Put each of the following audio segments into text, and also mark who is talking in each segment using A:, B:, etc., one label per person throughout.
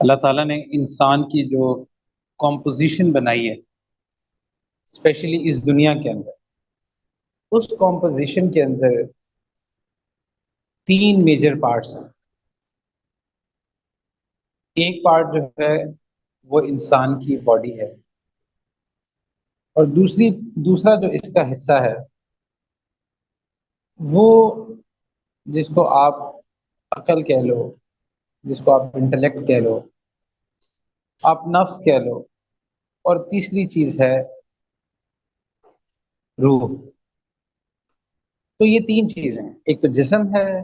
A: اللہ تعالیٰ نے انسان کی جو کمپوزیشن بنائی ہے اسپیشلی اس دنیا کے اندر، اس کمپوزیشن کے اندر تین میجر پارٹس ہیں۔ ایک پارٹ جو ہے وہ انسان کی باڈی ہے، اور دوسرا جو اس کا حصہ ہے وہ جس کو آپ عقل کہہ لو، جس کو آپ انٹلیکٹ کہہ لو، آپ نفس کہہ لو، اور تیسری چیز ہے روح۔ تو یہ تین چیزیں، ایک تو جسم ہے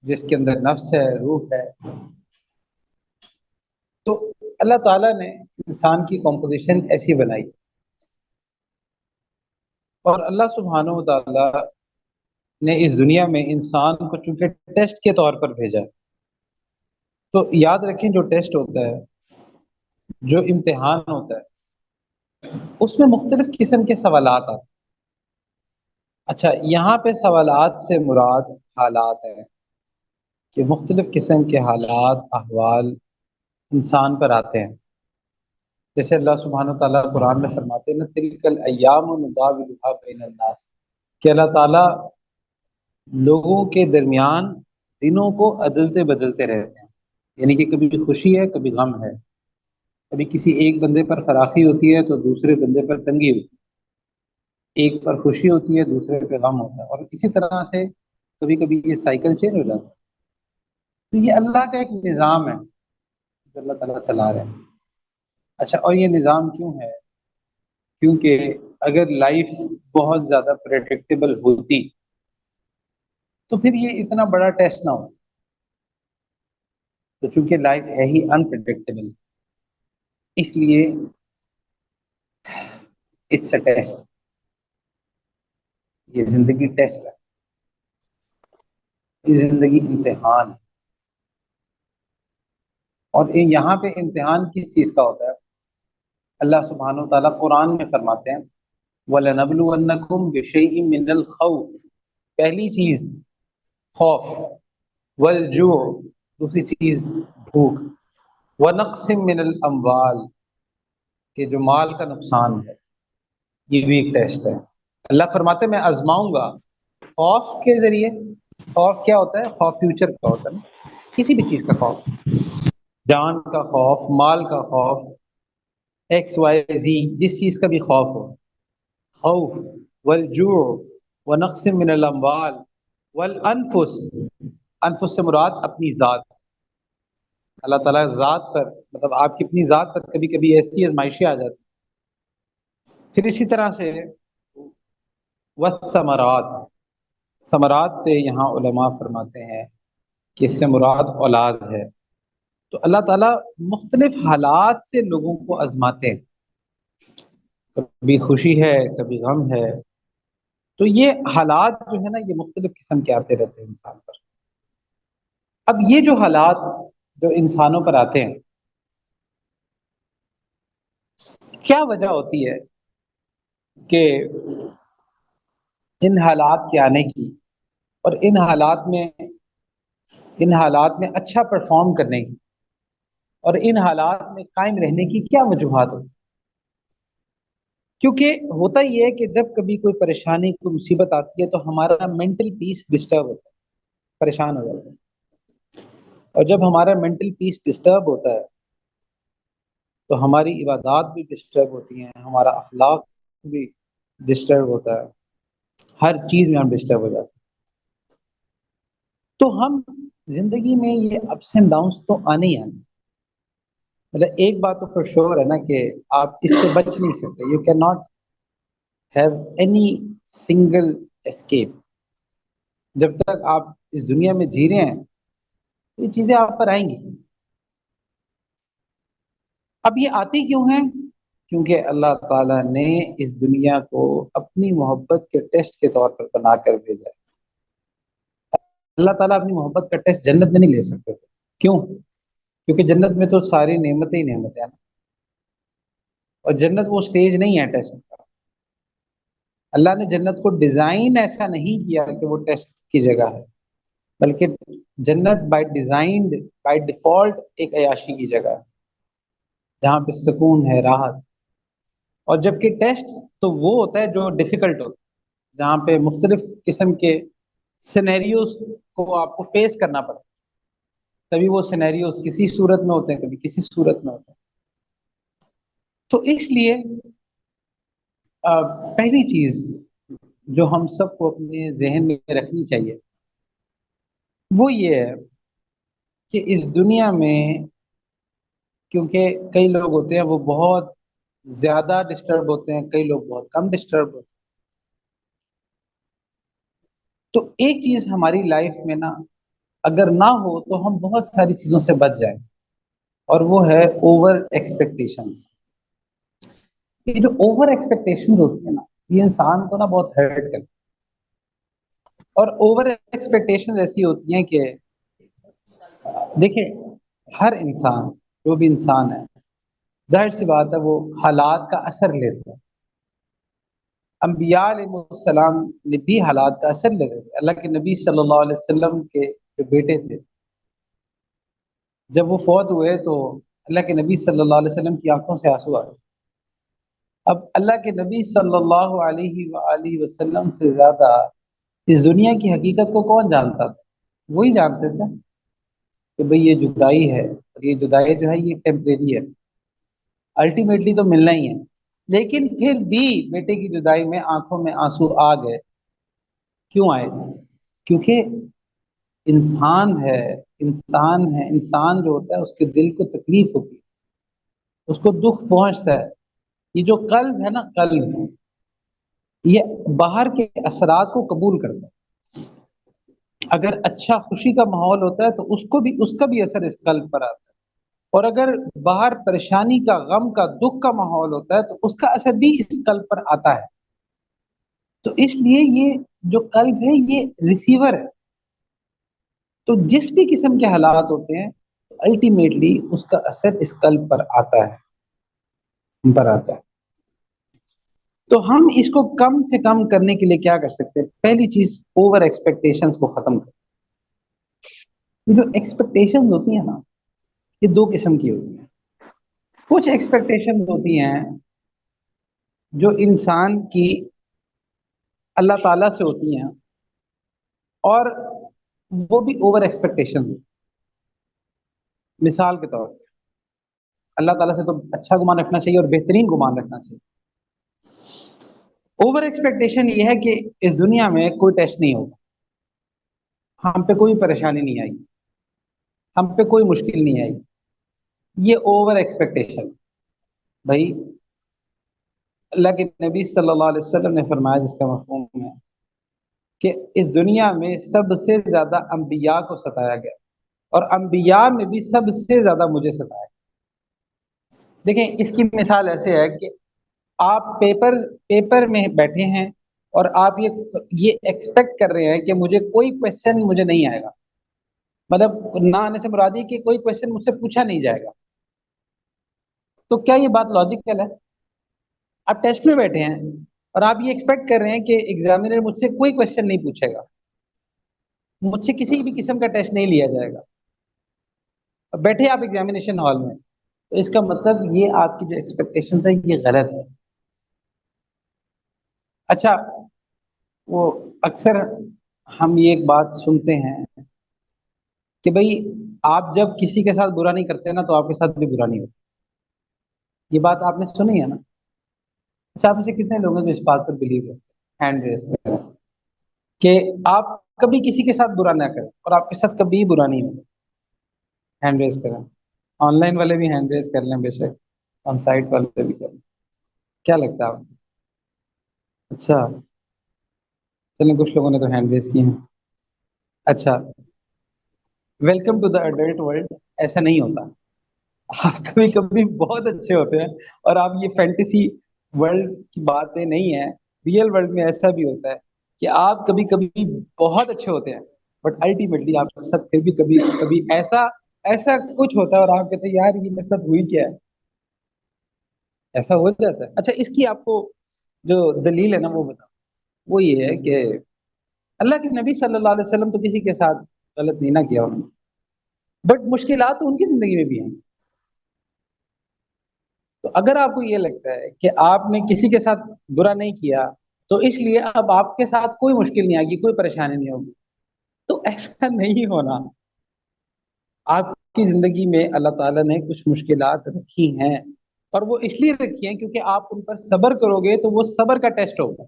A: جس کے اندر نفس ہے، روح ہے۔ تو اللہ تعالیٰ نے انسان کی کمپوزیشن ایسی بنائی، اور اللہ سبحانہ و تعالیٰ نے اس دنیا میں انسان کو چونکہ ٹیسٹ کے طور پر بھیجا ہے، تو یاد رکھیں جو ٹیسٹ ہوتا ہے، جو امتحان ہوتا ہے، اس میں مختلف قسم کے سوالات آتے ہیں۔ اچھا، یہاں پہ سوالات سے مراد حالات ہیں کہ مختلف قسم کے حالات، احوال انسان پر آتے ہیں۔ جیسے اللہ سبحانہ و تعالیٰ قرآن میں فرماتے ہیں نا، تلک الایام نداولها بین الناس، کہ اللہ تعالیٰ لوگوں کے درمیان دنوں کو عدلتے بدلتے رہتے ہیں، یعنی کہ کبھی خوشی ہے، کبھی غم ہے، کبھی کسی ایک بندے پر فراخی ہوتی ہے تو دوسرے بندے پر تنگی ہوتی ہے، ایک پر خوشی ہوتی ہے دوسرے پہ غم ہوتا ہے، اور اسی طرح سے کبھی کبھی یہ سائیکل چینج ہو جاتا ہے۔ تو یہ اللہ کا ایک نظام ہے جو اللہ تعالیٰ چلا رہے ہیں۔ اچھا، اور یہ نظام کیوں ہے؟ کیونکہ اگر لائف بہت زیادہ پریڈکٹیبل ہوتی تو پھر یہ اتنا بڑا ٹیسٹ نہ ہوتا۔ تو چونکہ لائف ہے ہی انپریڈکٹیبل، اس لیے اٹس اے ٹیسٹ، یہ زندگی ٹیسٹ ہے، یہ زندگی امتحان ہے۔ اور یہاں پہ امتحان کس چیز کا ہوتا ہے؟ اللہ سبحانہ و تعالیٰ قرآن میں فرماتے ہیں وَلَنَبْلُوَنَّكُمْ بِشَيْءٍ مِّنَ الْخَوْفِ، پہلی چیز خوف، والجوع دوسری چیز بھوک، وَنَقْصٍ مِّنَ الْأَمْوَالِ کہ جو مال کا نقصان ہے، یہ بھی ایک ٹیسٹ ہے۔ اللہ فرماتے ہیں میں آزماؤں گا خوف کے ذریعے۔ خوف کیا ہوتا ہے؟ خوف فیوچر کا ہوتا ہے نا، کسی بھی چیز کا خوف، جان کا خوف، مال کا خوف، ایکس وائی زی، جس چیز کا بھی خوف ہو، خوف، والجوع، ونقص من الاموال، والانفس، انفس سے مراد اپنی ذات۔ اللہ تعالیٰ ذات پر، مطلب آپ کی اپنی ذات پر کبھی کبھی ایسی آزمائشیں آ جاتی۔ پھر اسی طرح سے والثمرات، ثمرات پہ یہاں علماء فرماتے ہیں کہ اس سے مراد اولاد ہے۔ تو اللہ تعالیٰ مختلف حالات سے لوگوں کو آزماتے ہیں، کبھی خوشی ہے، کبھی غم ہے۔ تو یہ حالات جو ہے نا، یہ مختلف قسم کے آتے رہتے ہیں انسان پر۔ اب یہ جو حالات جو انسانوں پر آتے ہیں، کیا وجہ ہوتی ہے کہ ان حالات کے آنے کی، اور ان حالات میں اچھا پرفارم کرنے کی، اور ان حالات میں قائم رہنے کی کیا وجوہات ہوتی ہیں؟ کیونکہ ہوتا یہ ہے کہ جب کبھی کوئی پریشانی، کوئی مصیبت آتی ہے تو ہمارا مینٹل پیس ڈسٹرب ہوتا ہے، پریشان ہو جاتا ہے، اور جب ہمارا مینٹل پیس ڈسٹرب ہوتا ہے تو ہماری عبادات بھی ڈسٹرب ہوتی ہیں، ہمارا اخلاق بھی ڈسٹرب ہوتا ہے، ہر چیز میں ہم ڈسٹرب ہو جاتے ہیں۔ تو ہم زندگی میں یہ اپس اینڈ ڈاؤنس تو آنے ہی آنے، مطلب ایک بات تو فور شور ہے نا کہ آپ اس سے بچ نہیں سکتے، you can not have any single escape. جب تک آپ اس دنیا میں جی رہے ہیں یہ چیزیں آپ پر آئیں گی۔ اب یہ آتی کیوں ہیں؟ کیونکہ اللہ تعالیٰ نے اس دنیا کو اپنی محبت کے ٹیسٹ کے طور پر بنا کر بھیجا ہے۔ اللہ تعالیٰ اپنی محبت کا ٹیسٹ جنت میں نہیں لے سکتے تھے، کیوں؟ کیونکہ جنت میں تو ساری نعمتیں ہی نعمتیں ہیں، اور جنت وہ سٹیج نہیں ہے ٹیسٹ کا۔ اللہ نے جنت کو ڈیزائن ایسا نہیں کیا کہ وہ ٹیسٹ کی جگہ ہے، بلکہ جنت بائی ڈیزائنڈ بائی ڈیفالٹ ایک عیاشی کی جگہ ہے جہاں پہ سکون ہے، راحت۔ اور جبکہ ٹیسٹ تو وہ ہوتا ہے جو ڈیفیکلٹ ہوتا ہے، جہاں پہ مختلف قسم کے سینیریوز کو آپ کو فیس کرنا پڑتا ہے، کبھی وہ سینیریوز کسی صورت میں ہوتے ہیں، کبھی کسی صورت میں ہوتے ہیں۔ تو اس لیے پہلی چیز جو ہم سب کو اپنے ذہن میں رکھنی چاہیے وہ یہ ہے کہ اس دنیا میں، کیونکہ کئی لوگ ہوتے ہیں وہ بہت زیادہ ڈسٹرب ہوتے ہیں، کئی لوگ بہت کم ڈسٹرب ہوتے ہیں، تو ایک چیز ہماری لائف میں نا اگر نہ ہو تو ہم بہت ساری چیزوں سے بچ جائیں، اور وہ ہے اوور ایکسپیکٹیشنز۔ یہ جو اوور ایکسپیکٹیشنز ہوتی ہیں نا، یہ انسان کو نا بہت ہرٹ کرتی ہیں، اور اوور ایکسپیکٹیشنز ایسی ہوتی ہیں کہ دیکھیں، ہر انسان، جو بھی انسان ہے، ظاہر سی بات ہے وہ حالات کا اثر لیتا ہے۔ انبیاء علیہ السلام نے بھی حالات کا اثر لیتے تھے۔ اللہ کے نبی صلی اللہ علیہ وسلم کے جو بیٹے تھے، جب وہ فوت ہوئے تو اللہ کے نبی صلی اللہ علیہ وسلم کی آنکھوں سے آنسو آئے۔ اب اللہ کے نبی صلی اللہ علیہ وآلہ وسلم سے زیادہ اس دنیا کی حقیقت کو کون جانتا تھا؟ وہی جانتے تھے کہ بھئی یہ جدائی ہے، اور یہ جدائی جو ہے یہ ٹیمپریری ہے، الٹیمیٹلی تو ملنا ہی ہے۔ لیکن پھر بھی بیٹے کی جدائی میں آنکھوں میں آنسو آ گئے۔ کیوں آئے؟ کیونکہ انسان جو ہوتا ہے اس کے دل کو تکلیف ہوتی ہے، اس کو دکھ پہنچتا ہے۔ یہ جو قلب ہے نا، قلب یہ باہر کے اثرات کو قبول کرتا ہے۔ اگر اچھا خوشی کا ماحول ہوتا ہے تو اس کا بھی اثر اس قلب پر آتا ہے، اور اگر باہر پریشانی کا، غم کا، دکھ کا ماحول ہوتا ہے تو اس کا اثر بھی اس قلب پر آتا ہے۔ تو اس لیے یہ جو قلب ہے یہ ریسیور ہے، تو جس بھی قسم کے حالات ہوتے ہیں الٹیمیٹلی اس کا اثر اس قلب پر آتا ہے۔ تو ہم اس کو کم سے کم کرنے کے لیے کیا کر سکتے ہیں؟ پہلی چیز، اوور ایکسپیکٹیشنز کو ختم کریں۔ یہ جو ایکسپیکٹیشنز ہوتی ہیں نا، یہ دو قسم کی ہوتی ہیں۔ کچھ ایکسپیکٹیشنز ہوتی ہیں جو انسان کی اللہ تعالیٰ سے ہوتی ہیں، اور وہ بھی اوور ایکسپیکٹیشن۔ مثال کے طور پہ اللہ تعالیٰ سے تو اچھا گمان رکھنا چاہیے اور بہترین گمان رکھنا چاہیے۔ اوور ایکسپیکٹیشن یہ ہے کہ اس دنیا میں کوئی ٹیسٹ نہیں ہوگا، ہم پہ کوئی پریشانی نہیں آئی، ہم پہ کوئی مشکل نہیں آئی۔ یہ اوور ایکسپیکٹیشن بھائی، اللہ کے نبی صلی اللہ علیہ وسلم نے فرمایا، جس کا مفہوم ہے کہ اس دنیا میں سب سے زیادہ انبیاء کو ستایا گیا، اور انبیاء میں بھی سب سے زیادہ مجھے ستایا گیا۔ دیکھیں، اس کی مثال ایسے ہے کہ آپ پیپر میں بیٹھے ہیں اور آپ یہ ایکسپیکٹ کر رہے ہیں کہ مجھے کوئی کویسچن مجھے نہیں آئے گا، مطلب نہ آنے سے مراد یہ کہ کوئی کویسچن مجھ سے پوچھا نہیں جائے گا۔ تو کیا یہ بات لاجیکل ہے؟ آپ ٹیسٹ میں بیٹھے ہیں اور آپ یہ ایکسپیکٹ کر رہے ہیں کہ ایگزامینر مجھ سے کوئی کویسچن نہیں پوچھے گا، مجھ سے کسی بھی قسم کا ٹیسٹ نہیں لیا جائے گا، اور بیٹھے آپ ایگزامینیشن ہال میں، تو اس کا مطلب یہ آپ کی جو ایکسپیکٹیشن ہے یہ غلط ہے۔ اچھا، وہ اکثر ہم یہ ایک بات سنتے ہیں کہ بھئی آپ جب کسی کے ساتھ برا نہیں کرتے نا تو آپ کے ساتھ بھی برا نہیں ہوتا۔ یہ بات آپ نے سنی ہے نا؟ اچھا، آپ میں سے کتنے لوگ ہیں جو اس بات پر بلیو کرتے ہیں؟ ہینڈ ریز کریں کہ آپ کبھی کسی کے ساتھ برا نہ کریں اور آپ کے ساتھ کبھی برا نہیں ہوگا۔ ہینڈ ریز کریں، آن لائن والے بھی ہینڈ ریز کر لیں، بے شک آن سائٹ والے بھی کر لیں۔ کیا لگتا ہے آپ کو؟ اچھا چلیں، کچھ لوگوں نے تو ہینڈ ریز کیے ہیں۔ اچھا، welcome to the adult world. ایسا نہیں ہوتا، آپ کبھی کبھی بہت اچھے ہوتے ہیں، اور آپ یہ فینٹیسی ورلڈ کی باتیں نہیں ہیں، ریئل ورلڈ میں ایسا بھی ہوتا ہے کہ آپ کبھی کبھی بہت اچھے ہوتے ہیں، بٹ الٹیمیٹلی آپ کے ساتھ پھر بھی کبھی کبھی ایسا کچھ ہوتا ہے اور آپ کہتے ہیں یار یہ میرے ساتھ ہوئی کیا ہے؟ ایسا ہو جاتا ہے۔ اچھا، اس کی آپ کو جو دلیل ہے نا وہ بتاؤ۔ وہ یہ ہے کہ اللہ کے نبی صلی اللہ علیہ وسلم تو کسی کے ساتھ غلط نہیں نہ کیا انہوں نے، بٹ مشکلات تو ان کی زندگی میں بھی ہیں. تو اگر آپ کو یہ لگتا ہے کہ آپ نے کسی کے ساتھ برا نہیں کیا تو اس لیے اب آپ کے ساتھ کوئی مشکل نہیں آئے گی، کوئی پریشانی نہیں ہوگی، تو ایسا نہیں ہونا. آپ کی زندگی میں اللہ تعالیٰ نے کچھ مشکلات رکھی ہیں، اور وہ اس لیے رکھی ہیں کیونکہ آپ ان پر صبر کرو گے تو وہ صبر کا ٹیسٹ ہوگا.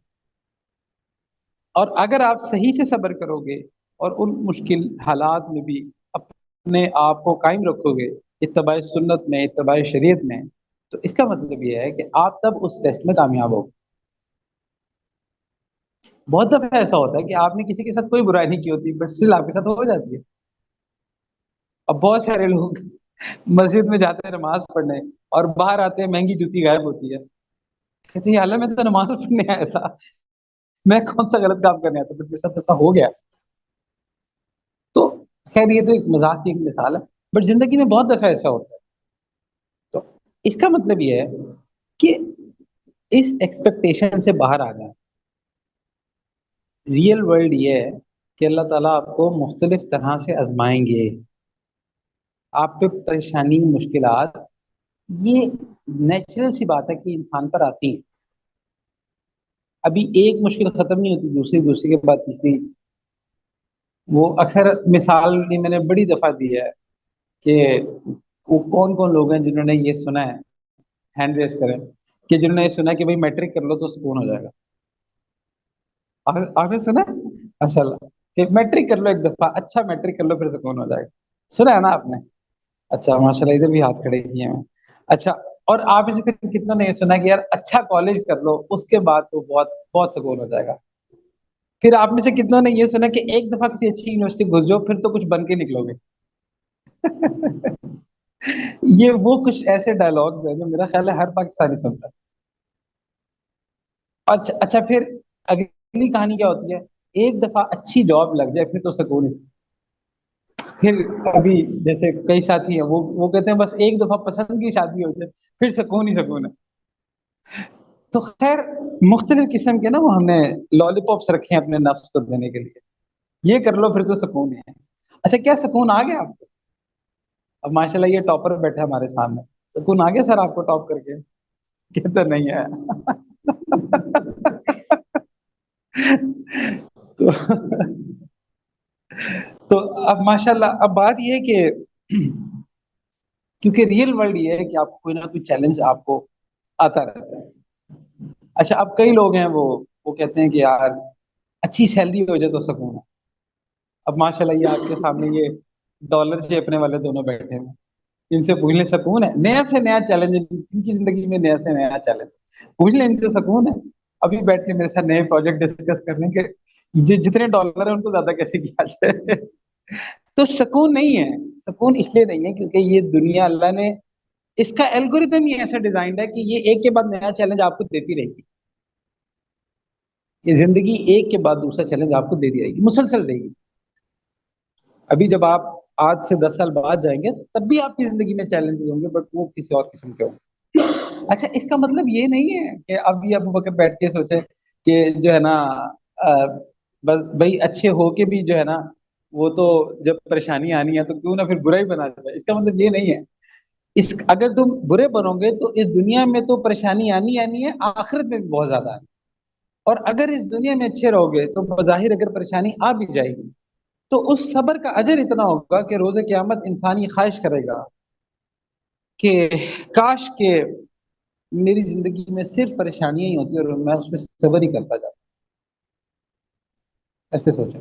A: اور اگر آپ صحیح سے صبر کرو گے اور ان مشکل حالات میں بھی اپنے آپ کو قائم رکھو گے اتباع سنت میں، اتباع شریعت میں، تو اس کا مطلب یہ ہے کہ آپ تب اس ٹیسٹ میں کامیاب ہو. بہت دفعہ ایسا ہوتا ہے کہ آپ نے کسی کے ساتھ کوئی برائی نہیں کی ہوتی بٹ اسٹل آپ کے ساتھ ہو جاتی ہے. اب بہت سارے لوگ مسجد میں جاتے ہیں نماز پڑھنے اور باہر آتے ہیں مہنگی جوتی غائب ہوتی ہے، کہتے ہیں اللہ میں تو نماز پڑھنے آیا تھا، میں کون سا غلط کام کرنے آیا تھا بٹ میرے ساتھ ایسا ہو گیا. تو خیر یہ تو ایک مذاق کی ایک مثال ہے، بٹ زندگی میں بہت دفعہ ایسا ہوتا ہے. تو اس کا مطلب یہ ہے کہ اس ایکسپیکٹیشن سے باہر آ جائیں. ریئل ورلڈ یہ ہے کہ اللہ تعالیٰ آپ کو مختلف طرح سے آزمائیں گے. آپ پہ پریشانی، مشکلات، یہ نیچرل سی بات ہے کہ انسان پر آتی ہیں. ابھی ایک مشکل ختم نہیں ہوتی، دوسری، دوسری کے بعد تیسری. وہ اکثر مثال میں نے بڑی دفعہ دی ہے کہ وہ کون کون لوگ ہیں جنہوں نے یہ سنا ہے، ہینڈ ریز کریں، کہ جنہوں نے یہ سنا ہے کہ بھائی میٹرک کر لو تو سکون ہو جائے گا. آپ نے سنا ہے؟ ماشاء اللہ، کہ میٹرک کر لو ایک دفعہ، اچھا میٹرک کر لو پھر سکون ہو جائے گا. سنا ہے نا آپ نے؟ اچھا ماشاء اللہ، ادھر بھی ہاتھ کھڑے کیے ہیں. اچھا، اور آپ اسے کتنا نے یہ سنا کہ یار اچھا کالج کر لو اس کے بعد تو بہت بہت سکون ہو جائے گا. پھر آپ میں سے کتنوں نے یہ سنا کہ ایک دفعہ کسی اچھی یونیورسٹی گھس جاؤ پھر تو کچھ بن کے نکلو گے. یہ وہ کچھ ایسے ڈائلگز ہیں جو میرا خیال ہے ہر پاکستانی سنتا ہے. اچھا اچھا، پھر اگلی کہانی کیا ہوتی ہے؟ ایک دفعہ اچھی جاب لگ جائے پھر تو سکون ہی سکون. پھر ابھی جیسے کئی ساتھی ہیں وہ کہتے ہیں بس ایک دفعہ پسند کی شادی ہو جائے پھر سکون ہی سکون ہے. تو خیر مختلف قسم کے نا وہ ہم نے لالی پاپس رکھے ہیں اپنے نفس کو دینے کے لیے. یہ کر لو پھر تو سکون ہے. اچھا، کیا سکون آ گیا آپ کو؟ اب ماشاءاللہ یہ ٹاپر بیٹھا ہے ہمارے سامنے، سکون آ گیا سر آپ کو ٹاپ کر کے؟ کہتا نہیں ہے. تو تو اب ماشاءاللہ اب بات یہ ہے کہ کیونکہ ریئل ورلڈ یہ ہے کہ آپ کو کوئی نہ کوئی چیلنج آپ کو آتا رہتا ہے. اچھا، اب کئی لوگ ہیں وہ کہتے ہیں کہ یار اچھی سیلری ہو جائے تو سکون ہے. اب ماشاءاللہ یہ آپ کے سامنے یہ ڈالر چیپنے والے دونوں بیٹھے ہیں، ان سے پوچھ لیں سکون ہے؟ نیا سے نیا چیلنج ان کی زندگی میں، نیا سے نیا چیلنج پوچھ لیں ان سے سکون ہے. ابھی بیٹھ کے میرے ساتھ نئے پروجیکٹ ڈسکس کرنے کے جتنے ڈالر ہیں ان کو زیادہ کیسے کیا جائے. تو سکون نہیں ہے. سکون اس لیے نہیں ہے کیونکہ یہ دنیا اللہ نے اس کا الگوریتم ہی ایسا ڈیزائنڈ ہے کہ یہ ایک کے بعد نیا چیلنج آپ کو دیتی رہے گی. یہ زندگی ایک کے بعد دوسرا چیلنج آپ کو دیتی رہے گی، مسلسل دے گی. ابھی جب آپ آج سے 10 سال بعد جائیں گے تب بھی آپ کی زندگی میں چیلنجز ہوں گے بٹ وہ کسی اور قسم کے ہوں گے. اچھا، اس کا مطلب یہ نہیں ہے کہ ابھی ابو بکر بیٹھ کے سوچے کہ جو ہے نا بس بھائی اچھے ہو کے بھی جو ہے نا وہ تو جب پریشانی آنی ہے تو کیوں نہ پھر برا ہی بنا جائے. اس کا مطلب یہ نہیں ہے. اگر تم برے بنو گے تو اس دنیا میں تو پریشانی آنی ہے، آخرت میں بھی بہت زیادہ آنی. اور اگر اس دنیا میں اچھے رہو گے تو بظاہر اگر پریشانی آ بھی جائے گی تو اس صبر کا اجر اتنا ہوگا کہ روز قیامت انسان یہ خواہش کرے گا کہ کاش کہ میری زندگی میں صرف پریشانیاں ہی ہوتی اور میں اس میں صبر ہی کرتا جاتا. ایسے سوچیں.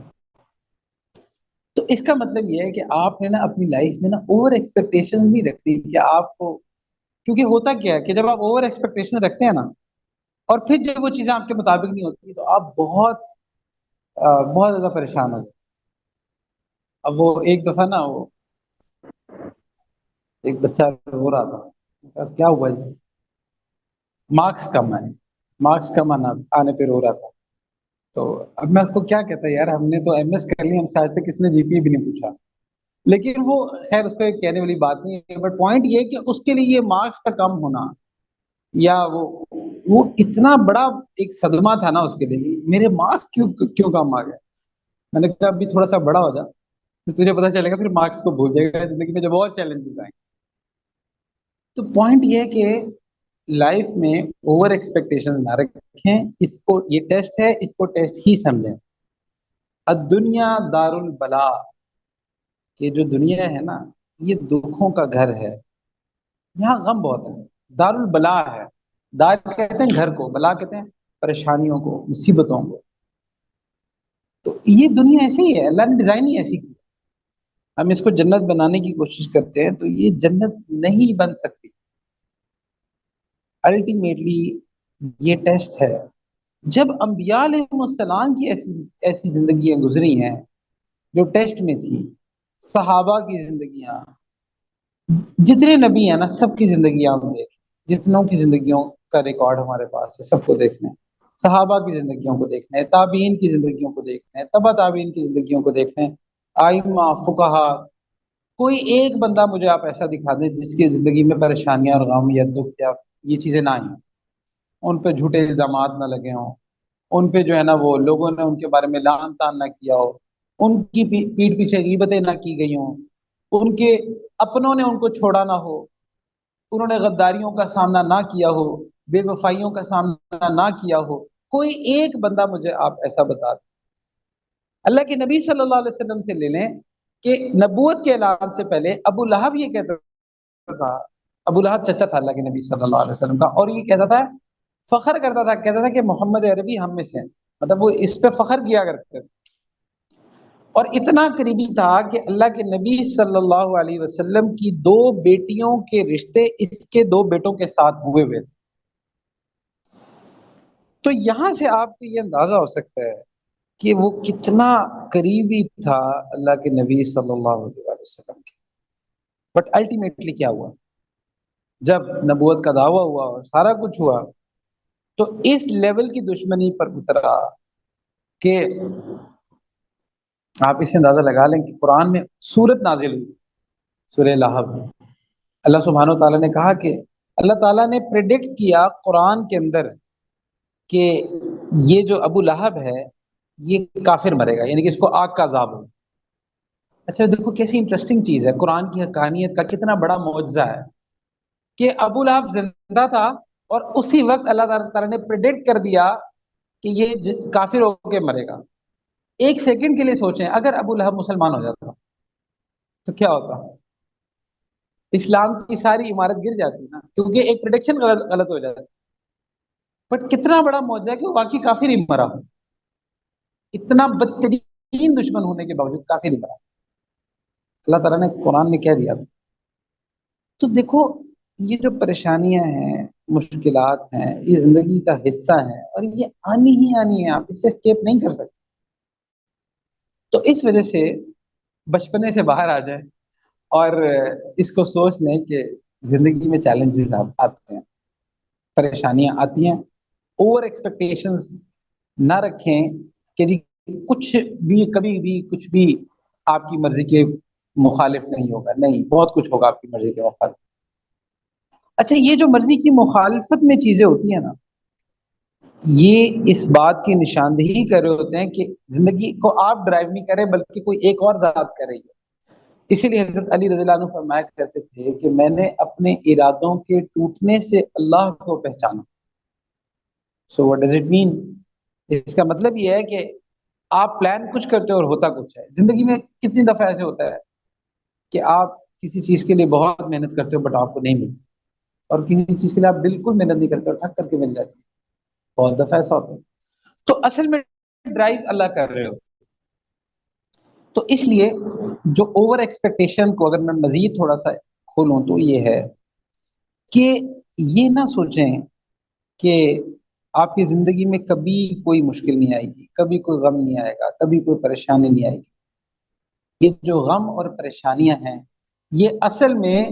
A: تو اس کا مطلب یہ ہے کہ آپ نے نا اپنی لائف میں نا اوور ایکسپیکٹیشن بھی رکھ دی کہ آپ کو، کیونکہ ہوتا کیا ہے کہ جب آپ اوور ایکسپیکٹیشن رکھتے ہیں نا اور پھر جب وہ چیزیں آپ کے مطابق نہیں ہوتی تو آپ بہت بہت زیادہ پریشان ہو. اب وہ ایک دفعہ نا وہ ایک بچہ رو رہا تھا، کیا ہوا جی؟ مارکس کم آئے، مارکس کم آنے پہ رو رہا تھا. تو اب میں اس کو کیا کہتا ہے، یار ہم نے تو ایم ایس کر لی، ہم سے آج تک کس نے جی پی اے بھی نہیں پوچھا. لیکن وہ خیر اس کو ایک کہنے والی بات نہیں ہے، بٹ پوائنٹ یہ ہے کہ اس کے لیے یہ مارکس کا کم ہونا یا وہ اتنا بڑا ایک صدمہ تھا نا اس کے لیے، میرے مارکس کیوں کیوں کم آ گئے. میں نے کہا ابھی تھوڑا سا بڑا ہو جا تجھے پتا چلے گا، پھر مارکس کو بھول جائے گا زندگی میں جب اور چیلنجز آئیں گے۔ تو پوائنٹ یہ ہے کہ لائف میں اوور ایکسپیکٹیشن نہ رکھیں، اس کو یہ ٹیسٹ ہے، اس کو ٹیسٹ ہی سمجھیں۔ الدنیا دار البلا، یہ جو دنیا ہے نا، یہ دکھوں کا گھر ہے، یہاں غم بہت ہے، دار البلا ہے۔ دار کہتے ہیں گھر کو، بلا کہتے ہیں پریشانیوں کو، مصیبتوں کو۔ تو یہ دنیا ایسی ہی ہے، اللہ نے ڈیزائن ہی ایسی کی۔ ہم اس کو جنت بنانے کی کوشش کرتے ہیں تو یہ جنت نہیں بن سکتی۔ الٹیمیٹلی یہ ٹیسٹ ہے۔ جب انبیاء علیہ السلام کی ایسی ایسی زندگیاں گزری ہیں جو ٹیسٹ میں تھی، صحابہ کی زندگیاں، جتنے نبی ہیں نا سب کی زندگیاں ہم دیکھ، جتنوں کی زندگیوں کا ریکارڈ ہمارے پاس ہے سب کو دیکھنا ہے۔ صحابہ کی زندگیوں کو دیکھنا ہے، تابعین کی زندگیوں کو دیکھنا ہے، تبع تابعین کی زندگیوں کو دیکھنا ہے، آئمہ فقہا۔ کوئی ایک بندہ مجھے آپ ایسا دکھا دیں جس کی زندگی میں پریشانیاں اور غم یا دکھ یا یہ چیزیں نہ آئیں، ان پہ جھوٹے الزامات نہ لگے ہوں، ان پہ جو ہے نا وہ لوگوں نے ان کے بارے میں لعن طعن نہ کیا ہو، ان کی پیٹھ پیچھے غیبتیں نہ کی گئی ہوں، ان کے اپنوں نے ان کو چھوڑا نہ ہو، انہوں نے غداریوں کا سامنا نہ کیا ہو، بے وفائیوں کا سامنا نہ کیا ہو۔ کوئی ایک بندہ مجھے آپ ایسا بتا دیں۔ اللہ کے نبی صلی اللہ علیہ وسلم سے لے لیں کہ نبوت کے اعلان سے پہلے ابو لہب یہ کہتا تھا، ابو لہب چچا تھا اللہ کے نبی صلی اللہ علیہ وسلم کا، اور یہ کہتا تھا، فخر کرتا تھا، کہتا تھا کہ محمد عربی ہم میں سے ہیں، مطلب وہ اس پہ فخر کیا کرتے تھے۔ اور اتنا قریبی تھا کہ اللہ کے نبی صلی اللہ علیہ وسلم کی دو بیٹیوں کے رشتے اس کے دو بیٹوں کے ساتھ ہوئے ہوئے تھے۔ تو یہاں سے آپ کو یہ اندازہ ہو سکتا ہے کہ وہ کتنا قریبی تھا اللہ کے نبی صلی اللہ علیہ وسلم کے۔ بٹ الٹیمیٹلی کیا ہوا؟ جب نبوت کا دعویٰ ہوا اور سارا کچھ ہوا تو اس لیول کی دشمنی پر اترا کہ آپ اسے اندازہ لگا لیں کہ قرآن میں سورت نازل ہوئی، سورہ لہب۔ اللہ سبحانہ و تعالیٰ نے کہا کہ اللہ تعالیٰ نے پریڈکٹ کیا قرآن کے اندر کہ یہ جو ابو لہب ہے یہ کافر مرے گا، یعنی کہ اس کو آگ کا عذاب ہو۔ اچھا دیکھو کیسی انٹرسٹنگ چیز ہے، قرآن کی حقانیت کا کتنا بڑا معجزہ ہے کہ ابو لہب زندہ تھا اور اسی وقت اللہ تعالیٰ نے پریڈکٹ کر دیا کہ یہ کافر ہو کے مرے گا۔ ایک سیکنڈ کے لیے سوچیں، اگر ابو لہب مسلمان ہو جاتا تو کیا ہوتا؟ اسلام کی ساری عمارت گر جاتی نا، کیونکہ ایک پریڈکشن غلط ہو جاتا۔ بٹ کتنا بڑا معجزہ ہے کہ وہ واقعی کافر ہی مرا، اتنا بدترین دشمن ہونے کے باوجود کافر ہی مرا، اللہ تعالیٰ نے قرآن میں کہہ دیا۔ تو دیکھو یہ جو پریشانیاں ہیں، مشکلات ہیں، یہ زندگی کا حصہ ہیں اور یہ آنی ہی آنی ہے، آپ اس سے اسکیپ نہیں کر سکتے۔ تو اس وجہ سے بچپنے سے باہر آ جائیں اور اس کو سوچ لیں کہ زندگی میں چیلنجز آتے ہیں، پریشانیاں آتی ہیں، اوور ایکسپیکٹیشنز نہ رکھیں کہ جی کچھ بھی کبھی بھی کچھ بھی آپ کی مرضی کے مخالف نہیں ہوگا، نہیں، بہت کچھ ہوگا آپ کی مرضی کے مخالف۔ اچھا یہ جو مرضی کی مخالفت میں چیزیں ہوتی ہیں نا، یہ اس بات کی نشاندہی کر رہے ہوتے ہیں کہ زندگی کو آپ ڈرائیو نہیں کریں بلکہ کوئی ایک اور ذات کر رہی ہے۔ اسی لیے حضرت علی رضی اللہ عنہ فرمایا کرتے تھے کہ میں نے اپنے ارادوں کے ٹوٹنے سے اللہ کو پہچانا۔ So what does it mean? اس کا مطلب یہ ہے کہ آپ پلان کچھ کرتے ہو اور ہوتا کچھ ہے۔ زندگی میں کتنی دفعہ ایسے ہوتا ہے کہ آپ کسی چیز کے لیے بہت محنت کرتے ہو بٹ آپ کو نہیں ملتی، اور کسی چیز کے لیے آپ بالکل محنت نہیں کرتے اور ٹھک کر کے مل جاتی ہے، بہت دفعہ ایسا ہوتا ہے۔ تو اصل میں ڈرائیو اللہ کر رہے ہو۔ تو اس لیے جو اوور ایکسپیکٹیشن کو اگر میں مزید تھوڑا سا کھولوں تو یہ ہے کہ یہ نہ سوچیں کہ آپ کی زندگی میں کبھی کوئی مشکل نہیں آئے گی، کبھی کوئی غم نہیں آئے گا، کبھی کوئی پریشانی نہیں آئے گی۔ یہ جو غم اور پریشانیاں ہیں یہ اصل میں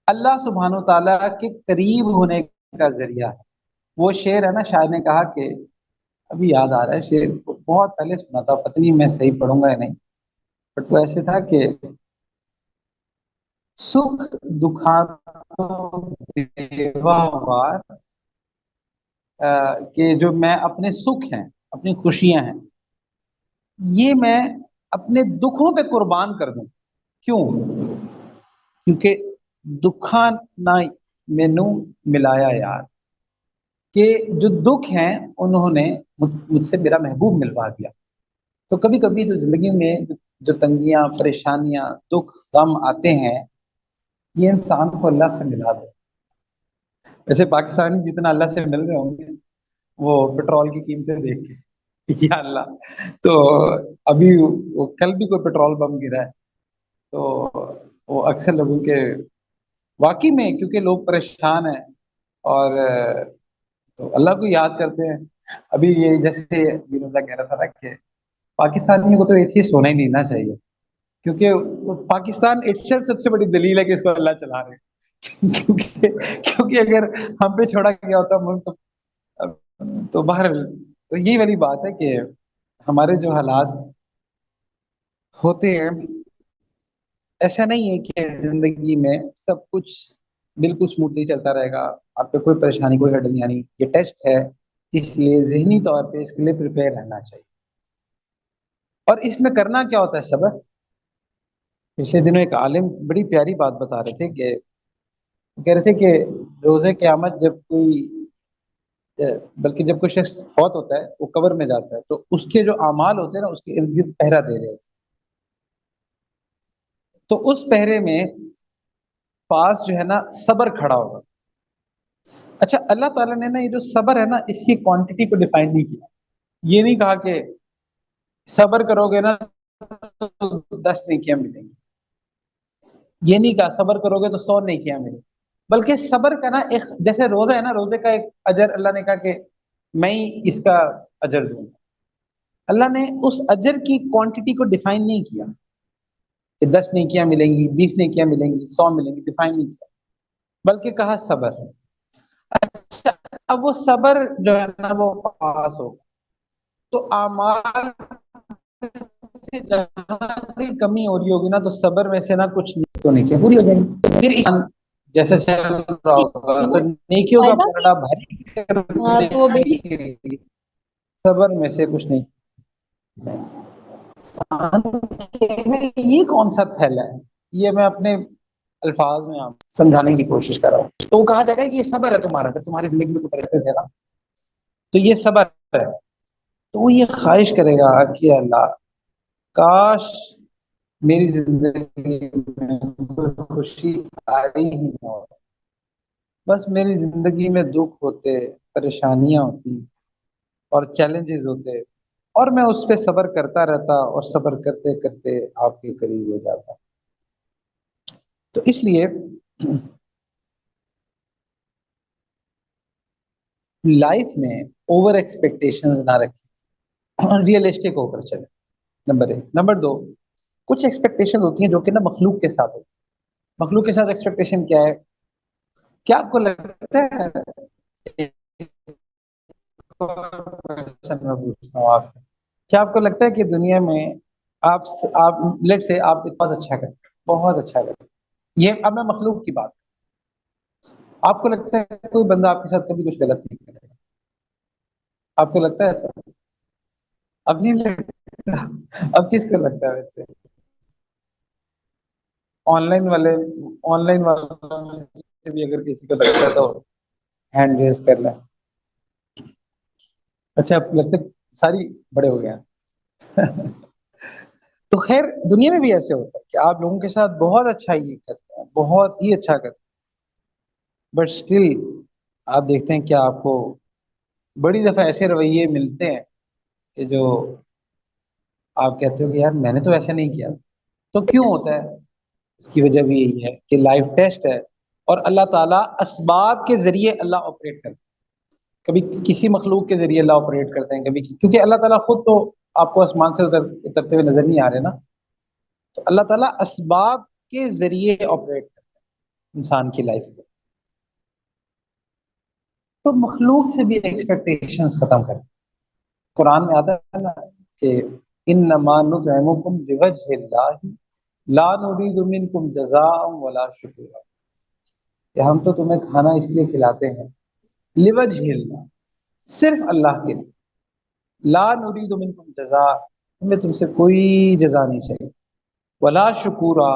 A: اللہ سبحانہ و تعالیٰ کے قریب ہونے کا ذریعہ ہے۔ وہ شعر ہے نا، شاعر نے کہا کہ ابھی یاد آ رہا ہے شعر، بہت پہلے سنا تھا، پتہ نہیں میں صحیح پڑھوں گا یا نہیں، بٹ وہ ایسے تھا کہ سکھ دکھاتوں دیوا وار، کہ جو میں اپنے سکھ ہیں، اپنی خوشیاں ہیں، یہ میں اپنے دکھوں پہ قربان کر دوں. کیوں؟ کیونکہ دکھا نہ مینو ملایا یار، کہ جو دکھ ہیں انہوں نے مجھ سے میرا محبوب ملوا دیا. تو کبھی کبھی جو زندگی میں جو تنگیاں، پریشانیاں، دکھ، غم آتے ہیں، یہ انسان کو اللہ سے ملا دے. ویسے پاکستانی جتنا اللہ سے مل رہے ہوں گے وہ پٹرول کی قیمتیں دیکھ کے یا اللہ. تو ابھی کل بھی کوئی پٹرول بم گرا ہے، تو وہ اکثر لوگوں کے واقعی میں، کیونکہ لوگ پریشان ہیں اور تو اللہ کو یاد کرتے ہیں. ابھی یہ جیسے وینودا کہہ رہا تھا نا کہ پاکستانی کو تو ایتھیسٹ ہونا ہی نہیں نا چاہیے، کیونکہ پاکستان اٹسیلف سب سے بڑی دلیل ہے کہ اس کو اللہ چلا رہے ہیں. کیونکہ اگر ہم پہ چھوڑا گیا ہوتا ملک تو باہر. تو یہی والی بات ہے کہ ہمارے جو حالات ہوتے ہیں، ایسا نہیں ہے کہ زندگی میں سب کچھ بالکل اسموتھلی چلتا رہے گا، آپ پہ کوئی پریشانی، کوئی ہرڈل نہیں آنی. یہ ٹیسٹ ہے، اس لیے ذہنی طور پہ اس کے لیے پریپیئر رہنا چاہیے. اور اس میں کرنا کیا ہوتا ہے؟ صبر. پچھلے دنوں ایک عالم بڑی پیاری بات بتا رہے تھے کہ کہہ رہے تھے کہ روز قیامت جب کوئی بلکہ جب کوئی شخص فوت ہوتا ہے، وہ قبر میں جاتا ہے، تو اس کے جو اعمال ہوتے ہیں نا، اس کے ارد گرد پہرا دے رہے ہوتے ہیں. تو اس پہرے میں پاس جو ہے نا صبر کھڑا ہوگا. اچھا، اللہ تعالیٰ نے نا یہ جو صبر ہے نا، اس کی کوانٹٹی کو ڈیفائن نہیں کیا. یہ نہیں کہا کہ صبر کرو گے نا تو 10 نیکیاں ملیں گی، یہ نہیں کہا صبر کرو گے تو 100 نیکیاں ملیں گی. بلکہ صبر کا نا ایک، جیسے روزہ ہے نا، روزے کا ایک اجر اللہ نے کہا کہ میں ہی اس کا اجر دوں گا. اللہ نے اس اجر کی کوانٹٹی کو ڈیفائن نہیں کیا کہ 10 نیکیاں ملیں گی، 20 نیکیاں ملیں گی، 100 ملیں گی، ڈیفائن نہیں کیا، بلکہ کہا صبر. اچھا، اب وہ صبر جو ہے نا وہ پاس ہو، تو اعمال سے جہاں کہیں کمی ہو رہی ہوگی نا، تو صبر میں سے نا کچھ تو نیکیاں پوری ہو جائیں گی. پھر انسان جیسے چل رہا ہوگا تو نیکیوں کا
B: فائدہ
A: پلڑا بھاری
B: ہاں
A: کرنے
B: تو وہ بیٹی
A: کے لیے صبر میں سے کچھ نہیں. یہ کون سا تھیلا ہے؟ یہ میں اپنے الفاظ میں آپ سمجھانے کی کوشش کر رہا ہوں. تو وہ کہا جائے گا کہ یہ صبر ہے تمہارا، اگر تمہاری زندگی میں کوئی پریشانی ہے نا تو یہ صبر ہے. تو وہ یہ خواہش کرے گا کہ اللہ کاش میری زندگی میں کوئی خوشی آئی ہی نہ ہو، بس میری زندگی میں دکھ ہوتے، پریشانیاں ہوتی اور چیلنجز ہوتے، اور میں اس پہ صبر کرتا رہتا اور صبر کرتے کرتے آپ کے قریب ہو جاتا. تو اس لیے لائف میں اوور ایکسپیکٹیشنز نہ رکھیں، ریئلسٹک ہو کر چلیں. نمبر 1. نمبر 2، کچھ ایکسپیکٹیشن ہوتی ہیں جو کہ نا مخلوق کے ساتھ ہوتی ہیں. مخلوق کے ساتھ ایکسپیکٹیشن کیا ہے؟ کیا آپ کو لگتا ہے، میں پوچھتا ہوں آپ سے، کیا آپ کو لگتا ہے کہ دنیا میں آپ لیٹ سے آپ بہت اچھا کریں، بہت اچھا کریں، یہ اب میں مخلوق کی بات، آپ کو لگتا ہے کوئی بندہ آپ کے ساتھ کبھی کچھ غلط نہیں کرے گا؟ آپ کو لگتا ہے ایسا؟ اب نہیں لگتا. اب کس کو لگتا ہے ویسے؟ آن لائن والوں میں سے بھی اگر کسی کو لگتا ہے تو ہینڈ ریز کر لیں. اچھا، اب لگتا ہے ساری بڑے ہو گئے ہیں. تو خیر دنیا میں بھی ایسے ہوتا ہے کہ آپ لوگوں کے ساتھ بہت اچھا ہی کرتے ہیں، بہت ہی اچھا کرتے ہیں، بٹ اسٹل آپ دیکھتے ہیں کہ آپ کو بڑی دفعہ ایسے رویے ملتے ہیں کہ جو آپ کہتے ہو کہ یار میں نے تو ایسا نہیں کیا. تو کیوں ہوتا ہے؟ اس کی وجہ بھی یہی ہے کہ لائف ٹیسٹ ہے، اور اللہ تعالیٰ اسباب کے ذریعے اللہ آپریٹ کرتا ہے. کبھی کسی مخلوق کے ذریعے اللہ آپریٹ کرتے ہیں، کبھی کیونکہ اللہ تعالیٰ خود تو آپ کو آسمان سے اترتے ہوئے نظر نہیں آ رہے نا، تو اللہ تعالیٰ اسباب کے ذریعے آپریٹ کرتے ہیں انسان کی لائف کو. تو مخلوق سے بھی ایکسپیکٹیشنز ختم کریں. قرآن میں آتا ہے نا کہ انما نطعمکم لوجہ اللہ لا نرید منکم جزاء ولا شکورا، کہ ہم تو تمہیں کھانا اس لیے کھلاتے ہیں لوجہ اللہ، صرف اللہ کے لیے. لا نرید منکم جزاء، ہمیں تم سے کوئی جزا نہیں چاہیے، ولا شکورا،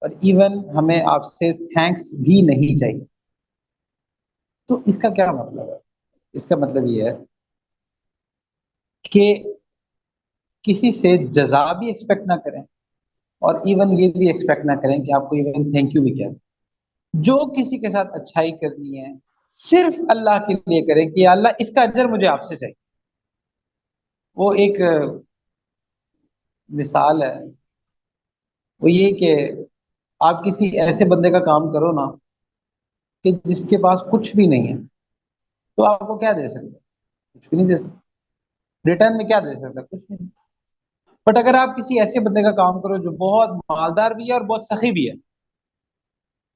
A: اور ایون ہمیں آپ سے تھینکس بھی نہیں چاہیے۔ تو اس کا کیا مطلب ہے؟ اس کا مطلب یہ ہے کہ کسی سے جزا بھی ایکسپیکٹ نہ کریں، اور ایون یہ بھی ایکسپیکٹ نہ کریں کہ آپ کو ایون تھینک یو بھی کہہ دیں۔ جو کسی کے ساتھ اچھائی کرنی ہے صرف اللہ کے لیے کرے کہ یا اللہ اس کا اجر مجھے آپ سے چاہیے۔ وہ ایک مثال ہے، وہ یہ کہ آپ کسی ایسے بندے کا کام کرو نا کہ جس کے پاس کچھ بھی نہیں ہے، تو آپ کو کیا دے سکتے؟ کچھ بھی نہیں دے سکتے۔ ریٹرن میں کیا دے سکتا؟ کچھ نہیں۔ بٹ اگر آپ کسی ایسے بندے کا کام کرو جو بہت مالدار بھی ہے اور بہت سخی بھی ہے،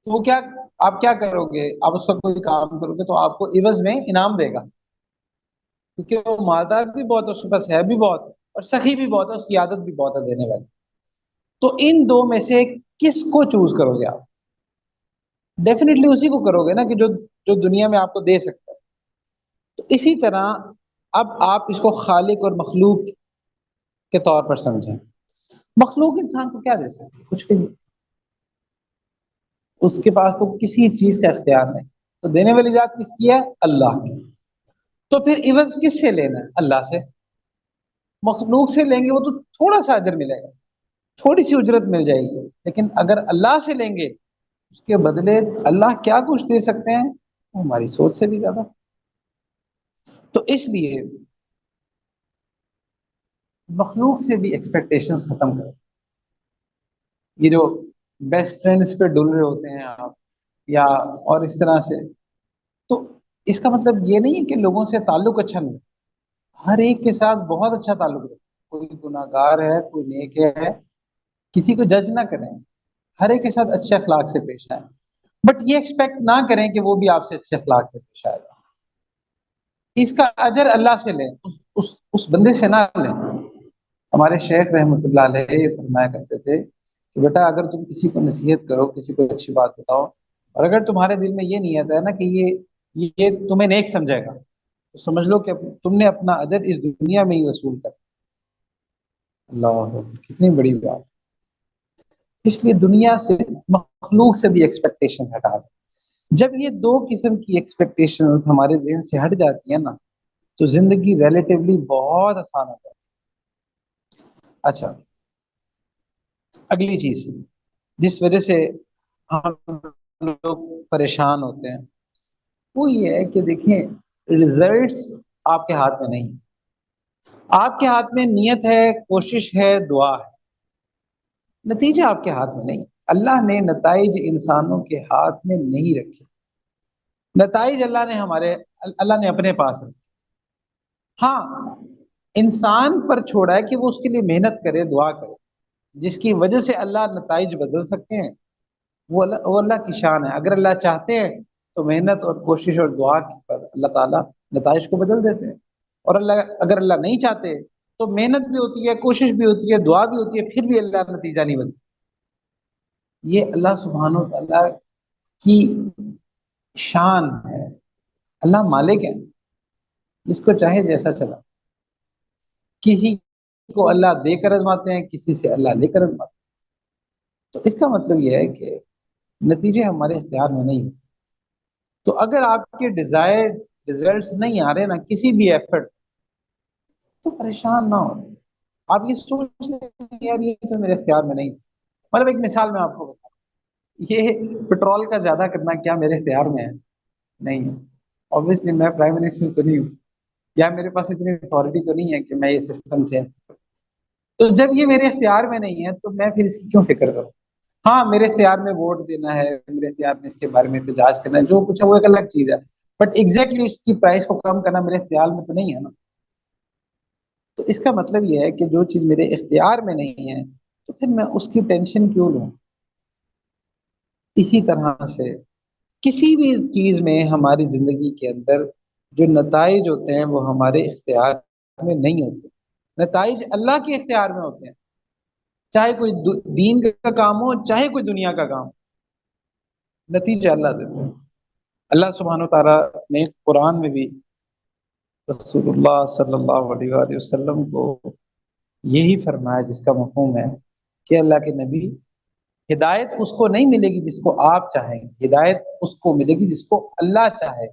A: تو وہ کیا، آپ کیا کرو گے؟ آپ اس کا کوئی کام کرو گے تو آپ کو عوض میں انعام دے گا، کیونکہ وہ مالدار بھی بہت ہے، اس کے پاس ہے بھی بہت، اور سخی بھی بہت ہے، اس کی عادت بھی بہت ہے دینے والی۔ تو ان دو میں سے کس کو چوز کرو گے آپ؟ ڈیفینیٹلی اسی کو کرو گے نا کہ جو جو دنیا میں آپ کو دے سکتا ہے۔ تو اسی طرح اب آپ اس کو خالق اور مخلوق کے طور پر سمجھیں۔ مخلوق انسان کو کیا دے سکتی ہے؟ کچھ بھی نہیں، اس کے پاس تو کسی چیز کا اختیار نہیں۔ تو دینے والی ذات کس کی ہے؟ اللہ کی۔ تو پھر عوض کس سے لینا ہے؟ اللہ سے۔ مخلوق سے لیں گے وہ تو تھوڑا سا اجر ملے گا، تھوڑی سی اجرت مل جائے گی، لیکن اگر اللہ سے لیں گے اس کے بدلے اللہ کیا کچھ دے سکتے ہیں، وہ ہماری سوچ سے بھی زیادہ۔ تو اس لیے مخلوق سے بھی ایکسپیکٹیشنز ختم کرو۔ یہ جو بیسٹ فرینڈس پہ ڈل رہے ہوتے ہیں آپ، یا اور اس طرح سے، تو اس کا مطلب یہ نہیں ہے کہ لوگوں سے تعلق اچھا نہیں، ہر ایک کے ساتھ بہت اچھا تعلق ہے۔ کوئی گناہ گار ہے، کوئی نیک ہے، کسی کو جج نہ کریں، ہر ایک کے ساتھ اچھے اخلاق سے پیش آئیں، بٹ یہ ایکسپیکٹ نہ کریں کہ وہ بھی آپ سے اچھے اخلاق سے پیش آئے گا۔ اس کا اجر اللہ سے لیں، اس بندے سے نہ لیں۔ ہمارے شیخ رحمۃ اللہ علیہ فرمایا کرتے تھے کہ بیٹا اگر تم کسی کو نصیحت کرو، کسی کو اچھی بات بتاؤ، اور اگر تمہارے دل میں یہ نیت ہے نا کہ یہ تمہیں نیک سمجھے گا، تو سمجھ لو کہ تم نے اپنا اجر اس دنیا میں ہی وصول کر۔ اللہ، کتنی بڑی بات! اس لیے دنیا سے، مخلوق سے بھی ایکسپیکٹیشن ہٹا دیں۔ جب یہ دو قسم کی ایکسپیکٹیشنز ہمارے ذہن سے ہٹ جاتی ہیں نا، تو زندگی ریلیٹیولی بہت آسان ہو جاتی ہے۔ اچھا، اگلی چیز جس وجہ سے ہم لوگ پریشان ہوتے ہیں وہ یہ ہے کہ دیکھیں، ریزلٹس آپ کے ہاتھ میں نہیں، آپ کے ہاتھ میں نیت ہے، کوشش ہے، دعا ہے، نتیجہ آپ کے ہاتھ میں نہیں۔ اللہ نے نتائج انسانوں کے ہاتھ میں نہیں رکھے، نتائج اللہ نے اپنے پاس رکھے۔ ہاں، انسان پر چھوڑا ہے کہ وہ اس کے لیے محنت کرے، دعا کرے، جس کی وجہ سے اللہ نتائج بدل سکتے ہیں، وہ اللہ کی شان ہے۔ اگر اللہ چاہتے ہیں تو محنت اور کوشش اور دعا پر اللہ تعالیٰ نتائج کو بدل دیتے ہیں، اور اگر اللہ نہیں چاہتے تو محنت بھی ہوتی ہے، کوشش بھی ہوتی ہے، دعا بھی ہوتی ہے، پھر بھی اللہ نتیجہ نہیں بدلتا۔ یہ اللہ سبحانہ و تعالیٰ کی شان ہے۔ اللہ مالک ہے، جس کو چاہے جیسا چلا۔ کسی کو اللہ دے کر آزماتے ہیں، کسی سے اللہ لے کر آزماتے ہیں۔ تو اس کا مطلب یہ ہے کہ نتیجے ہمارے اختیار میں نہیں ہوتے۔ تو اگر آپ کے ڈیزائرڈ ریزلٹس نہیں آ رہے نا کسی بھی ایفرٹ، تو پریشان نہ ہو۔ آپ یہ سوچ لیں یار یہ تو میرے اختیار میں نہیں تھا۔ مطلب ایک مثال میں آپ کو بتاؤں، یہ پیٹرول کا زیادہ کرنا کیا میرے اختیار میں ہے؟ نہیں ہے۔ obviously میں پرائم منسٹر تو نہیں ہوں، یا میرے پاس اتنی اتھارٹی تو نہیں ہے کہ میں یہ سسٹم چینج کروں۔ تو جب یہ میرے اختیار میں نہیں ہے تو میں پھر اس کی کیوں فکر کروں؟ ہاں، میرے اختیار میں ووٹ دینا ہے، میرے اختیار میں اس کے بارے میں احتجاج کرنا ہے، جو کچھ ہے وہ ایک الگ چیز ہے، بٹ ایگزیکٹلی اس کی پرائس کو کم کرنا میرے اختیار میں تو نہیں ہے نا۔ تو اس کا مطلب یہ ہے کہ جو چیز میرے اختیار میں نہیں ہے تو پھر میں اس کی ٹینشن کیوں لوں؟ اسی طرح سے کسی بھی چیز میں ہماری زندگی کے اندر جو نتائج ہوتے ہیں وہ ہمارے اختیار میں نہیں ہوتے، نتائج اللہ کے اختیار میں ہوتے ہیں، چاہے کوئی دین کا کام ہو، چاہے کوئی دنیا کا کام، نتیجہ اللہ دیتے ہیں۔ اللہ سبحانہ و تعالیٰ نے قرآن میں بھی رسول اللہ صلی اللہ علیہ وآلہ وسلم کو یہی فرمایا جس کا مفہوم ہے کہ اللہ کے نبی، ہدایت اس کو نہیں ملے گی جس کو آپ چاہیں، ہدایت اس کو ملے گی جس کو اللہ چاہے۔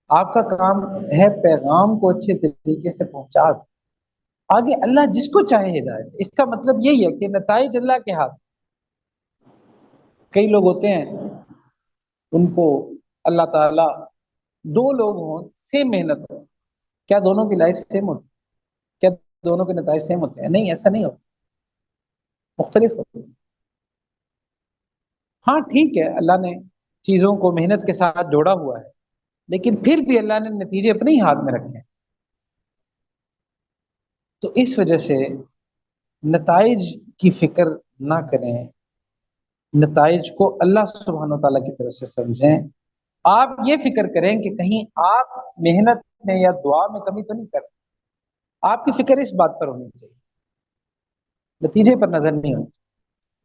A: آپ کا کام ہے پیغام کو اچھے طریقے سے پہنچا دیں، آگے اللہ جس کو چاہے ہدایت۔ اس کا مطلب یہی ہے کہ نتائج اللہ کے ہاتھ۔ کئی لوگ ہوتے ہیں ان کو اللہ تعالیٰ، دو لوگ ہوں سیم محنت ہو، کیا دونوں کی لائف سیم ہوتی؟ کیا دونوں کے نتائج سیم ہوتے ہیں؟ نہیں، ایسا نہیں ہوتا، مختلف ہوتے ہیں۔ ہاں ٹھیک ہے، اللہ نے چیزوں کو محنت کے ساتھ جوڑا ہوا ہے، لیکن پھر بھی اللہ نے نتیجے اپنے ہی ہاتھ میں رکھے ہیں۔ تو اس وجہ سے نتائج کی فکر نہ کریں، نتائج کو اللہ سبحانہ و تعالیٰ کی طرف سے سمجھیں۔ آپ یہ فکر کریں کہ کہیں آپ محنت میں یا دعا میں کمی تو نہیں کر رہے۔ آپ کی فکر اس بات پر ہونی چاہیے، نتیجے پر نظر نہیں ہونی۔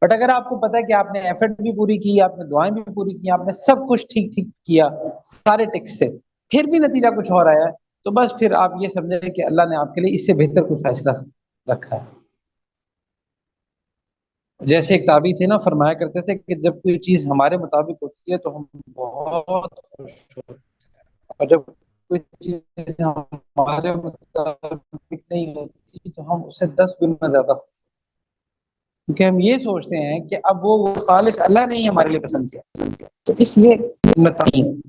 A: بٹ اگر آپ کو پتا ہے کہ آپ نے ایفرٹ بھی پوری کی، آپ نے دعائیں بھی پوری کی، آپ نے سب کچھ ٹھیک ٹھیک کیا سارے ٹیکس سے، پھر بھی نتیجہ کچھ اور آیا ہے، تو بس پھر آپ یہ سمجھیں کہ اللہ نے آپ کے لیے اس سے بہتر کوئی فیصلہ رکھا ہے۔ جیسے ایک تابعی تھے نا، فرمایا کرتے تھے کہ جب کوئی چیز ہمارے مطابق ہوتی ہے تو ہم بہت خوش ہوتے ہیں، اور جب کوئی چیز ہمارے مطابق نہیں ہوتی تو ہم اس سے 10 گنا زیادہ خوش، کیونکہ ہم یہ سوچتے ہیں کہ اب وہ خالص اللہ نے ہی ہمارے لیے پسند کیا، تو اس لیے نتائج۔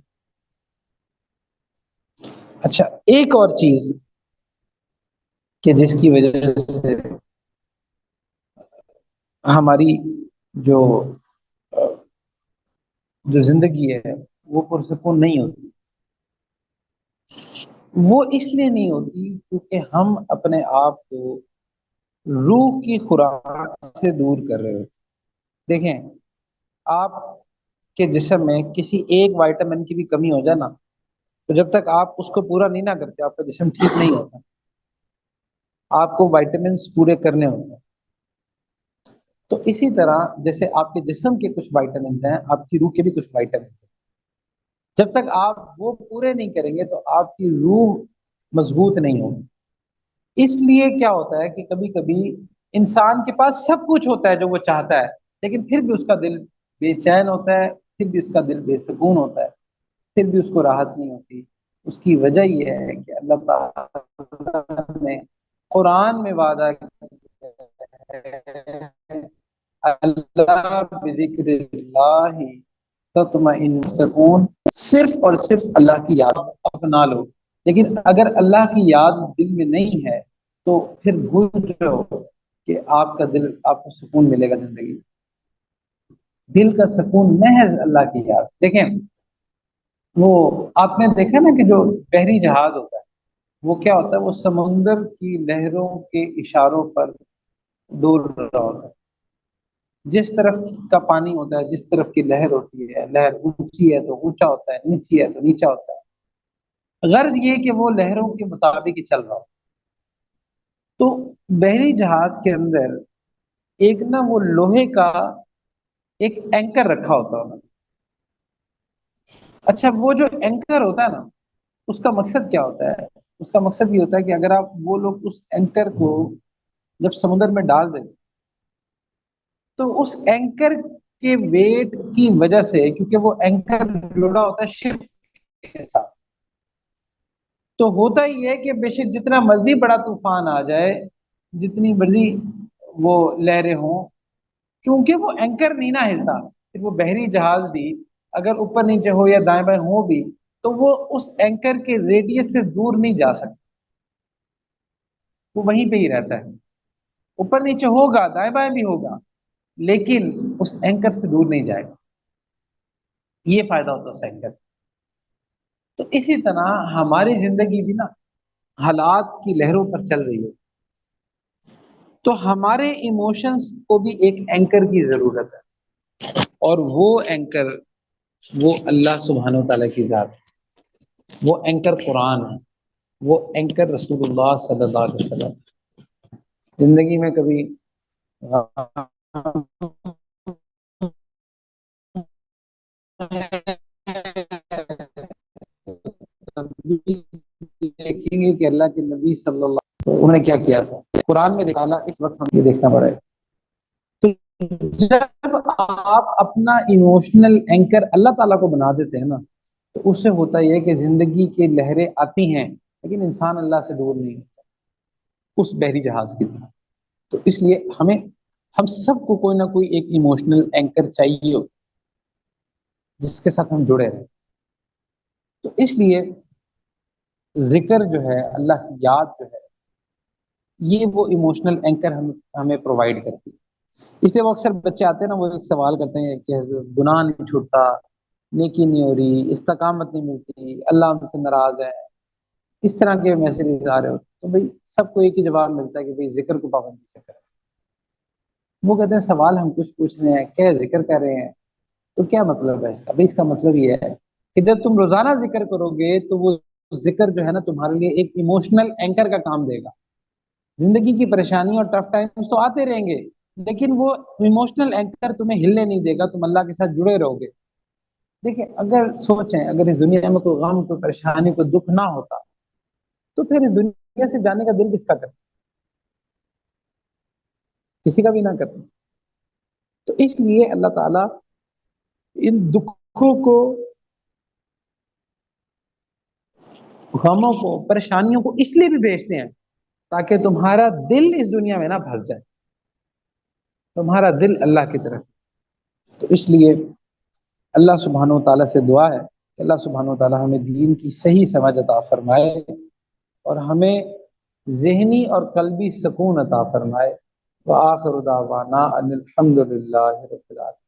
A: اچھا، ایک اور چیز کہ جس کی وجہ سے ہماری جو جو زندگی ہے وہ پرسکون نہیں ہوتی، وہ اس لیے نہیں ہوتی کیونکہ ہم اپنے آپ کو روح کی خوراک سے دور کر رہے ہوتے۔ دیکھیں، آپ کے جسم میں کسی ایک وائٹامن کی بھی کمی ہو جائے نا، تو جب تک آپ اس کو پورا نہیں نہ کرتے آپ کا جسم ٹھیک نہیں ہوتا۔ آپ کو وائٹامنس پورے کرنے ہوتے ہیں۔ تو اسی طرح جیسے آپ کے جسم کے کچھ وائٹامنس ہیں، آپ کی روح کے بھی کچھ وائٹامنس ہیں، جب تک آپ وہ پورے نہیں کریں گے تو آپ کی روح مضبوط نہیں ہوگی۔ اس لیے کیا ہوتا ہے کہ کبھی کبھی انسان کے پاس سب کچھ ہوتا ہے جو وہ چاہتا ہے، لیکن پھر بھی اس کا دل بے چین ہوتا ہے، پھر بھی اس کا دل بے سکون ہوتا ہے، پھر بھی اس کو راحت نہیں ہوتی۔ اس کی وجہ یہ ہے کہ اللہ تعالیٰ نے قرآن میں وعدہ کیا ہے، اللہ بذکر اللہ تطمئن سکون، صرف اور صرف اللہ کی یاد اپنا لو۔ لیکن اگر اللہ کی یاد دل میں نہیں ہے تو پھر بھول جاؤ کہ آپ کا دل، آپ کو سکون ملے گا زندگی۔ دل کا سکون محض اللہ کی یاد۔ دیکھیں، وہ آپ نے دیکھا نا کہ جو بحری جہاز ہوتا ہے وہ کیا ہوتا ہے، وہ سمندر کی لہروں کے اشاروں پر ڈول رہا ہوتا ہے۔ جس طرف کا پانی ہوتا ہے، جس طرف کی لہر ہوتی ہے، لہر اونچی ہے تو اونچا ہوتا ہے، نیچی ہے تو نیچا ہوتا ہے، غرض یہ کہ وہ لہروں کے مطابق ہی چل رہا ہو۔ تو بحری جہاز کے اندر ایک نا وہ لوہے کا ایک اینکر رکھا ہوتا ہے۔ اچھا، وہ جو اینکر ہوتا ہے نا، اس کا مقصد کیا ہوتا ہے؟ اس کا مقصد یہ ہوتا ہے کہ اگر آپ وہ لوگ اس اینکر کو جب سمندر میں ڈال دیں تو اس اینکر کے ویٹ کی وجہ سے، کیونکہ وہ اینکر جڑا ہوتا ہے شپ کے ساتھ، تو ہوتا ہی ہے کہ بے شک جتنا مرضی بڑا طوفان آ جائے، جتنی مرضی وہ لہریں ہوں، چونکہ وہ اینکر نہیں نہ ہلتا، پھر وہ بحری جہاز بھی اگر اوپر نیچے ہو یا دائیں بائیں ہو بھی تو وہ اس اینکر کے ریڈیس سے دور نہیں جا سکتا، وہ وہیں پہ ہی رہتا ہے۔ اوپر نیچے ہوگا، دائیں بائیں بھی ہوگا، لیکن اس اینکر سے دور نہیں جائے گا۔ یہ فائدہ ہوتا ہے اس اینکر۔ تو اسی طرح ہماری زندگی بھی نا حالات کی لہروں پر چل رہی ہے، تو ہمارے ایموشنز کو بھی ایک اینکر کی ضرورت ہے، اور وہ اینکر وہ اللہ سبحانہ و تعالیٰ کی ذات ہے، وہ اینکر قرآن ہے، وہ اینکر رسول اللہ صلی اللہ علیہ وسلم۔ زندگی میں کبھی دیکھیں گے کہ اللہ کے نبی صلی اللہ انہوں نے کیا کیا تھا قرآن میں نکالا، اس وقت ہم یہ دیکھنا پڑے گا۔ تو جب آپ اپنا ایموشنل اینکر اللہ تعالیٰ کو بنا دیتے ہیں نا، تو اس سے ہوتا یہ ہے کہ زندگی کی لہریں آتی ہیں لیکن انسان اللہ سے دور نہیں ہوتا اس بحری جہاز کی طرح۔ تو اس لیے ہم سب کو کوئی نہ کوئی ایک ایموشنل اینکر چاہیے ہوتا جس کے ساتھ ہم جڑے رہیں۔ تو اس لیے ذکر جو ہے، اللہ کی یاد جو ہے، یہ وہ ایموشنل اینکر ہمیں پرووائڈ کرتی ہے۔ اس لیے وہ اکثر بچے آتے ہیں نا، وہ ایک سوال کرتے ہیں کہ حضرت گناہ نہیں چھوٹتا، نیکی نہیں ہو رہی، استقامت نہیں ملتی، اللہ ہم سے ناراض ہے، اس طرح کے میسیجز آ رہے ہوتے ہیں۔ تو بھائی سب کو ایک ہی جواب ملتا ہے کہ بھائی ذکر کو پابندی سے کریں۔ وہ کہتے ہیں سوال ہم کچھ پوچھ رہے ہیں، کیا ذکر کر رہے ہیں، تو کیا مطلب ہے اس کا؟ بھائی اس کا مطلب یہ ہے کہ جب تم روزانہ ذکر کرو گے تو وہ ذکر جو ہے نا تمہارے لیے ایک ایموشنل اینکر کا کام دے گا۔ زندگی کی پریشانی اور ٹف ٹائمز تو آتے رہیں گے لیکن وہ ایموشنل اینکر تمہیں ہلنے نہیں دے گا، تم اللہ کے ساتھ جڑے رہو گے۔ دیکھیں اگر سوچیں، اگر اس دنیا میں کوئی غم، کوئی پریشانی، کوئی دکھ نہ ہوتا تو پھر اس دنیا سے جانے کا دل کس کا کرتا؟ کسی کا بھی نہ کرتا۔ تو اس لیے اللہ تعالیٰ ان دکھوں کو، غموں کو، پریشانیوں کو اس لیے بھی بھیجتے ہیں تاکہ تمہارا دل اس دنیا میں نہ پھنس جائے، تمہارا دل اللہ کی طرف۔ تو اس لیے اللہ سبحانہ و تعالیٰ سے دعا ہے کہ اللہ سبحانہ و تعالیٰ ہمیں دین کی صحیح سمجھ عطا فرمائے اور ہمیں ذہنی اور قلبی سکون عطا فرمائے۔ وآخر دعوانا ان الحمد للہ رب العالمین۔